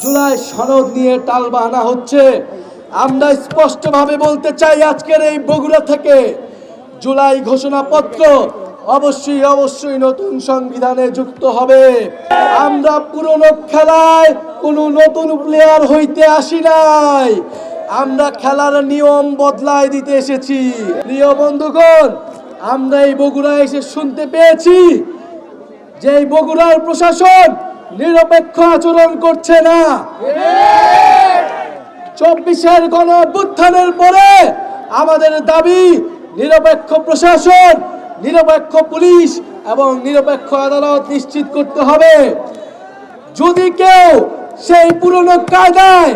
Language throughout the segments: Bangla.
জুলাই সনদ নিয়ে টালবাহানা হচ্ছে। আমরা স্পষ্টভাবে বলতে চাই আজকের এই বগুড়া থেকে জুলাই ঘোষণাপত্র অবশ্যই নতুন সংবিধানে যুক্ত হবে। আমরা পুরনো খেলায় কোনো নতুন প্লেয়ার হইতে আসি নাই, আমরা খেলার নিয়ম বদলায় দিতে এসেছি। প্রিয় বন্ধুগণ, আমরা এই বগুড়ায় এসে শুনতে পেয়েছি যে এই বগুড়ার প্রশাসন নিরপেক্ষ আচরণ করছে না। 24-এর গণ অভ্যুত্থানের পরে আমাদের দাবি নিরপেক্ষ প্রশাসন, নিরপেক্ষ পুলিশ এবং নিরপেক্ষ আদালত নিশ্চিত করতে হবে। যদি কেউ সেই পুরনো কায়দায়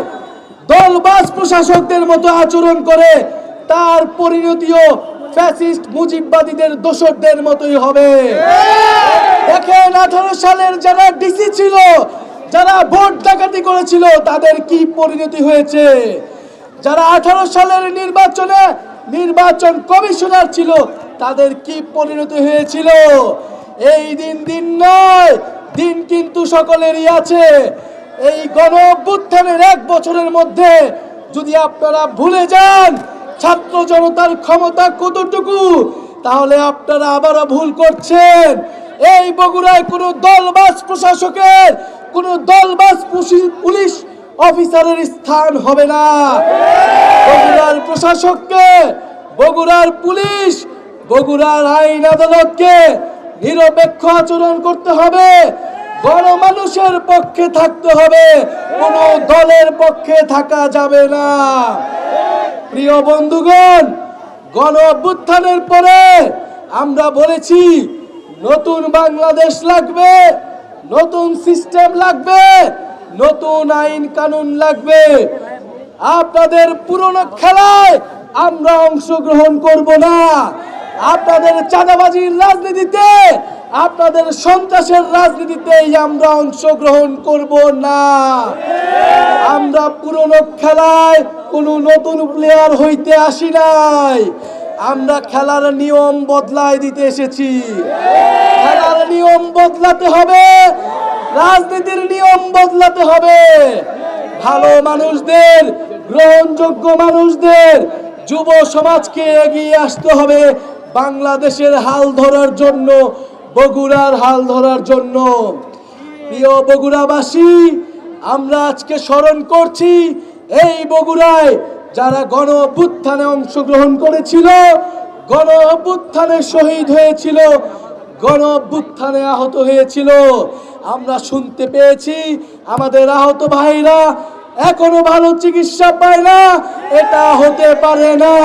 দলবাজ প্রশাসকদের মতো আচরণ করে, তার পরিণতিও ফ্যাসিস্ট মুজিববাদীদের দোসরদের মতোই হবে। দেখেন 18 সালের যারা ডিসি ছিল, যারা ভোট ডাকাতি করেছিল, তাদের কি পরিণতি হয়েছে। যারা 18 সালের নির্বাচনে নির্বাচন কমিশনার ছিল, তাদের কি পরিণতি হয়েছিল। এই দিন নয়, দিন কিন্তু সকলেরই আছে। এই গণ অভ্যুত্থানের 1 বছরের মধ্যে যদি আপনারা ভুলে যান ছাত্র জনতার ক্ষমতা কতটুকু, তাহলে আপনারা আবারও ভুল করছেন। এই বগুড়ায় কোনো দলবাজ প্রশাসকের, কোনো দলবাজ পুলিশ অফিসারের স্থান হবে না। বগুড়ার প্রশাসককে, বগুড়ার পুলিশ, বগুড়ার আইন আদালতকে নিরপেক্ষ আচরণ করতে হবে, গণমানুষের পক্ষে থাকতে হবে, কোনো দলের পক্ষে থাকা যাবে না। প্রিয় বন্ধুগণ, গণ অভ্যুত্থানের পরে আমরা বলেছি নতুন বাংলাদেশ লাগবে, নতুন সিস্টেম লাগবে, নতুন আইন কানুন লাগবে। আপনাদের পুরনো খেলায় আমরা অংশগ্রহণ করব না। আপনাদের চাঁদাবাজির রাজনীতিতে, আপনাদের সন্ত্রাসের রাজনীতিতে আমরা অংশগ্রহণ করব না। আমরা পুরনো খেলায় কোনো নতুন প্লেয়ার হইতে আসি নাই, আমরা খেলার নিয়ম বদলায় দিতে এসেছি। খেলার নিয়ম বদলাতে হবে, রাজনীতির নিয়ম বদলাতে হবে। ভালো মানুষদের, গ্রহণযোগ্য মানুষদের, যুব সমাজকে এগিয়ে আসতে হবে বাংলাদেশের হাল ধরার জন্য, বগুড়ার হাল ধরার জন্য। প্রিয় বগুড়াবাসী, আমরা আজকে স্মরণ করছি এই বগুড়ায় যারা গণ অভ্যুত্থানে অংশগ্রহণ করেছিল, গণ অভ্যুত্থানে শহীদ হয়েছিল, গণ অভ্যুত্থানে আহত হয়েছিল। আমরা শুনতে পেয়েছি আমাদের আহত ভাইরা এখনো ভালো চিকিৎসা পায় না। এটা হতে পারে না।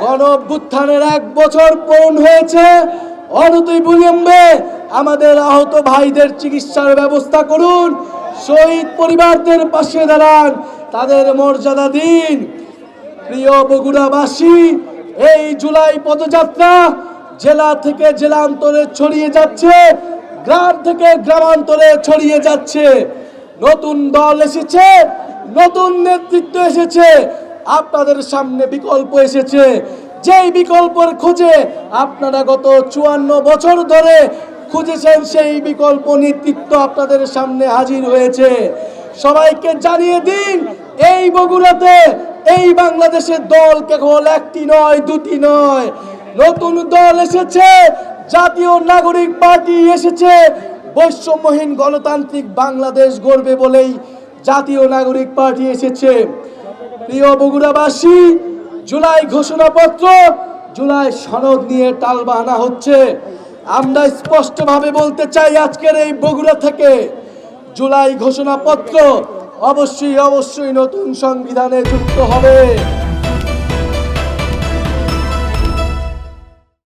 গণ অভ্যুত্থানের 1 বছর পূর্ণ হয়েছে, অনতিবিলম্বে আমাদের আহত ভাইদের চিকিৎসার ব্যবস্থা করুন। শহীদ পরিবারদের পাশে দাঁড়ান, তাদের মর্যাদা দিন। প্রিয় বগুড়াবাসী, এই জুলাই পদযাত্রা জেলা থেকে জেলান্তরে ছড়িয়ে যাচ্ছে, গ্রাম থেকে গ্রামান্তরে ছড়িয়ে যাচ্ছে। নতুন দল এসেছে, নতুন নেতৃত্ব এসেছে, আপনাদের সামনে বিকল্প এসেছে। যেই বিকল্পের খোঁজে আপনারা গত 54 বছর ধরে খুঁজেছেন, সেই বিকল্প নেতৃত্ব আপনাদের সামনে হাজির হয়েছে। সবাইকে জানিয়ে দিন, এই বগুড়াতে, এই বাংলাদেশের দল কেবল 1টি নয়, 2টি নয়, নতুন দল এসেছে। জাতীয় নাগরিক পার্টি এসেছে। বৈষম্যহীন গণতান্ত্রিক বাংলাদেশ গড়বে বলেই জাতীয় নাগরিক পার্টি এসেছে। প্রিয় বগুড়াবাসী, জুলাই ঘোষণাপত্র, জুলাই সনদ নিয়ে টালবাহানা হচ্ছে। আমরা স্পষ্টভাবে বলতে চাই আজকের এই বগুড়া থেকে জুলাই ঘোষণাপত্র অবশ্যই নতুন সংবিধানে যুক্ত হবে।